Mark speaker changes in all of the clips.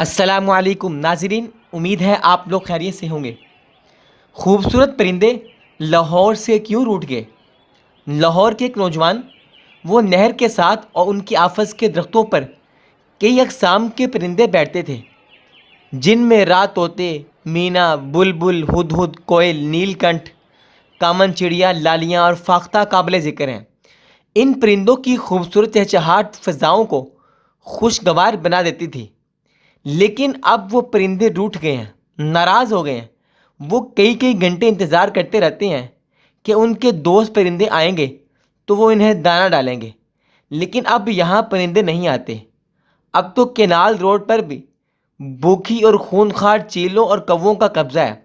Speaker 1: अस्सलामु अलैकुम नाज़रीन, उम्मीद है आप लोग खैरियत से होंगे। खूबसूरत परिंदे लाहौर से क्यों रूठ गए? लाहौर के एक नौजवान वो नहर के साथ और उनकी आफस के दरख्तों पर कई अक़साम के परिंदे बैठते थे, जिनमें रात तोते, मीना, बुलबुल, हुदहुद, कोयल, नीलकंठ, कामन चिड़िया, लालियाँ और फाख्ता काबिल ज़िक्र हैं। इन परिंदों की खूबसूरत चहचहाट फ़ज़ाओं को खुशगवार बना देती थी। लेकिन अब वो परिंदे रूठ गए हैं, नाराज़ हो गए हैं। वो कई कई घंटे इंतज़ार करते रहते हैं कि उनके दोस्त परिंदे आएंगे तो वो इन्हें दाना डालेंगे, लेकिन अब यहाँ परिंदे नहीं आते। अब तो केनाल रोड पर भी भूखी और खूनखार चीलों और कौवों का कब्ज़ा है।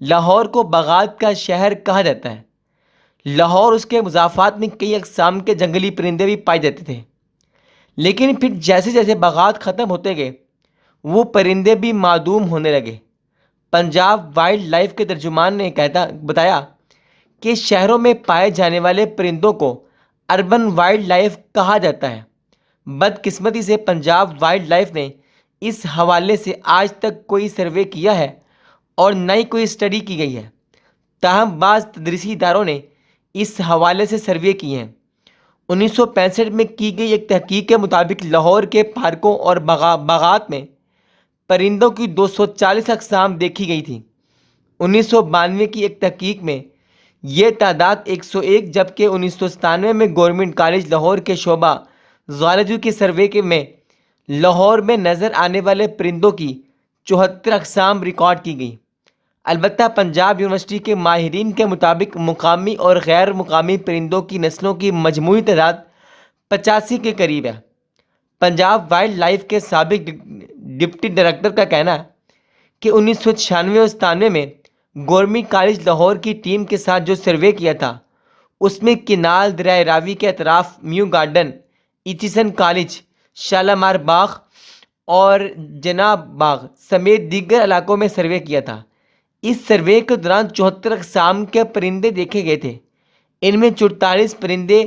Speaker 1: लाहौर को बागात का शहर कहा जाता है। लाहौर उसके मुज़ाफ़ात में कई अक़साम के जंगली परिंदे भी पाए जाते थे, लेकिन फिर जैसे जैसे बागात ख़त्म होते गए वो परिंदे भी मादूम होने लगे। पंजाब वाइल्ड लाइफ के तर्जुमान ने बताया कि शहरों में पाए जाने वाले परिंदों को अर्बन वाइल्ड लाइफ कहा जाता है। बदकिस्मती से पंजाब वाइल्ड लाइफ ने इस हवाले से आज तक कोई सर्वे किया है और न ही कोई स्टडी की गई है। ताहम बाज़ तदरीसी इदारों ने इस हवाले से सर्वे किए हैं। 1965 में की गई एक तहकीक के मुताबिक लाहौर के पार्कों और बागात में परिंदों की 240 अक़साम देखी गई थी। 1992 की एक तहकीक में ये तादाद 101, जबकि 1997 में गवर्नमेंट कॉलेज लाहौर के शोबा ज़ूलॉजी के सर्वे में लाहौर में नज़र आने वाले परिंदों की 74 अक़साम रिकॉर्ड की गई। अलबत्ता पंजाब यूनिवर्सिटी के माहिरीन के मुताबिक मुकामी और गैर मुकामी परिंदों की नस्लों की मजमूई तादाद 85 के करीब है। पंजाब वाइल्ड लाइफ के साबिक डिप्टी डायरेक्टर का कहना है कि 1996 और 97 में गवर्नमेंट कॉलेज लाहौर की टीम के साथ जो सर्वे किया था उसमें किनाल दरिया रावी के अतराफ म्यू गार्डन, इचिसन कॉलेज, शालामार बाग और जनाब बाग समेत दीगर इलाकों में सर्वे किया था। इस सर्वे के दौरान 74 अक़साम के परिंदे देखे गए थे। इनमें 44 परिंदे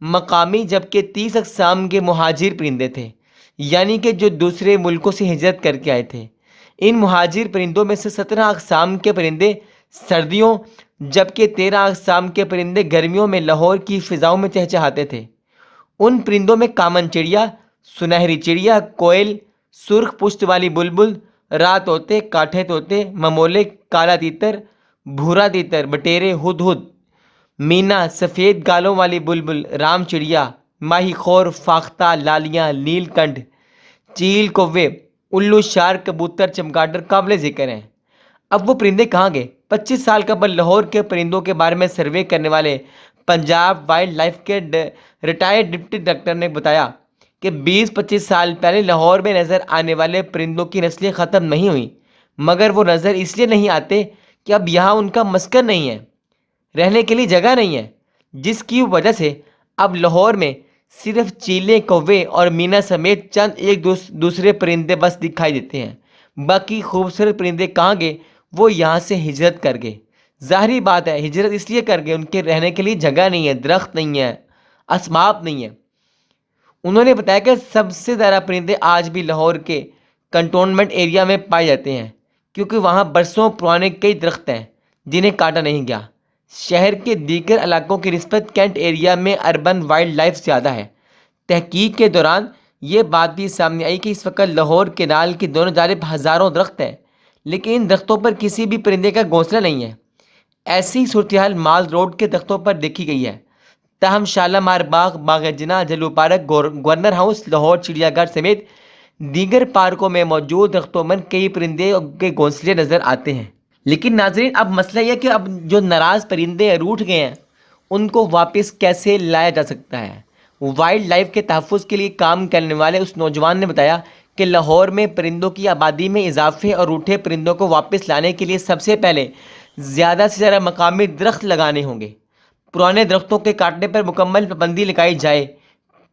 Speaker 1: मकामी जबकि 30 अक़साम के मुहाजिर परिंदे थे, यानी कि जो दूसरे मुल्कों से हिजरत करके आए थे। इन मुहाजिर परिंदों में से 17 अक़साम के परिंदे सर्दियों जबकि 13 अक़साम के परिंदे गर्मियों में लाहौर की फ़िज़ाओं में चहचहाते थे। उन परिंदों में कामन चिड़िया, सुनहरी चिड़िया, कोयल, सुर्ख पुश्त वाली बुलबुल, रात तोते, काठे तोते, ममोले, काला तीतर, भूरा तीतर, बटेरे, हुदहुद, मीना, सफ़ेद गालों वाली बुलबुल, राम चिड़िया, माही खोर, फाख्ता, लालियाँ, नीलकंठ, चील, कौवे, उल्लू, शार्क, कबूतर, चमगादड़ काबिल ज़िक्र हैं। अब वो परिंदे कहाँ गए? 25 साल कबल लाहौर के परिंदों के बारे में सर्वे करने वाले पंजाब वाइल्ड लाइफ के रिटायर्ड डिप्टी डायरेक्टर ने बताया कि 20-25 साल पहले लाहौर में नज़र आने वाले परिंदों की नस्लें ख़त्म नहीं हुई, मगर वो नज़र इसलिए नहीं आते कि अब यहाँ उनका मस्कन नहीं है, रहने के लिए जगह नहीं है, जिसकी वजह से अब लाहौर में सिर्फ चीलें, कौवे और मीना समेत चंद एक दूसरे परिंदे बस दिखाई देते हैं। बाकी खूबसूरत परिंदे कहाँ गए? वो यहाँ से हिजरत कर गए। ज़ाहिरी बात है, हिजरत इसलिए कर गए उनके रहने के लिए जगह नहीं है, दरख्त नहीं है, असबाब नहीं है। उन्होंने बताया कि सबसे ज़्यादा परिंदे आज भी लाहौर के कंटोनमेंट एरिया में पाए जाते हैं, क्योंकि वहाँ बरसों पुराने कई दरख्त हैं जिन्हें काटा नहीं गया। शहर के दीगर इलाकों की निस्बत कैंट एरिया में अर्बन वाइल्ड लाइफ ज़्यादा है। तहकीक के दौरान ये बात भी सामने आई कि इस वक्त लाहौर केनाल की दोनों जानिब हज़ारों दरख्त हैं, लेकिन इन दरख्तों पर किसी भी परिंदे का घोंसला नहीं है। ऐसी सूरत हाल माल रोड के दरख्तों पर देखी गई है। ताहम शालामार बाग, बाग जना, जलू पार्क, गवर्नर हाउस, लाहौर चिड़ियाघर समेत दीगर पार्कों में मौजूद दरख्तों में कई परिंदे के घोंसले नज़र आते हैं। लेकिन नाजरीन, अब मसला यह कि अब जो नाराज़ परिंदे रूठ गए हैं उनको वापस कैसे लाया जा सकता है? वाइल्ड लाइफ के तहफ़्फ़ुज़ के लिए काम करने वाले उस नौजवान ने बताया कि लाहौर में परिंदों की आबादी में इजाफे और रूठे परिंदों को वापस लाने के लिए सबसे पहले ज़्यादा से ज़्यादा मकामी दरख्त लगाने होंगे। पुराने दरख्तों के काटने पर मुकम्मल पाबंदी लगाई जाए,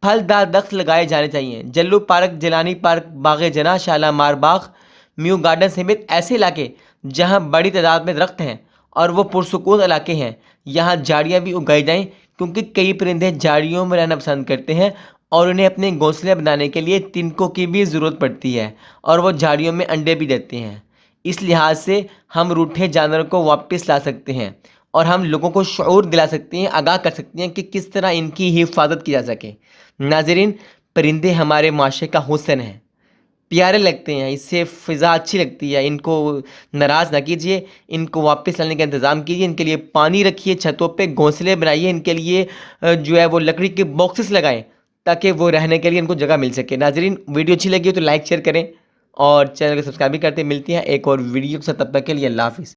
Speaker 1: फलदार दरख्त लगाए जाने चाहिए। जल्लू पार्क, जिलानी पार्क, बाग जना, शालामार बाग, म्यू गार्डन समेत ऐसे इलाके जहाँ बड़ी तादाद में दरख्त हैं और वो पुरसुकून इलाके हैं, यहाँ झाड़ियाँ भी उगाई जाएँ, क्योंकि कई परिंदे झाड़ियों में रहना पसंद करते हैं اور انہیں اپنے گھونسلے بنانے کے لیے تنکوں کی بھی ضرورت پڑتی ہے اور وہ جھاڑیوں میں انڈے بھی دیتے ہیں۔ اس لحاظ سے ہم روٹھے جانوروں کو واپس لا سکتے ہیں اور ہم لوگوں کو شعور دلا سکتے ہیں، آگاہ کر سکتے ہیں کہ کس طرح ان کی حفاظت کی جا سکے۔ ناظرین، پرندے ہمارے معاشرے کا حسن ہیں، پیارے لگتے ہیں، اس سے فضا اچھی لگتی ہے۔ ان کو ناراض نہ کیجیے، ان کو واپس لانے کا انتظام کیجیے، ان کے لیے پانی رکھیے، چھتوں پہ گھونسلے بنائیے، ان کے لیے جو ہے وہ لکڑی کے باکسز لگائیں تاکہ وہ رہنے کے لیے ان کو جگہ مل سکے۔ ناظرین، ویڈیو اچھی لگی ہو تو لائک شیئر کریں اور چینل کو سبسکرائب بھی کرتے۔ ملتی ہیں ایک اور ویڈیو کے ساتھ، تب تک کے لیے اللہ حافظ۔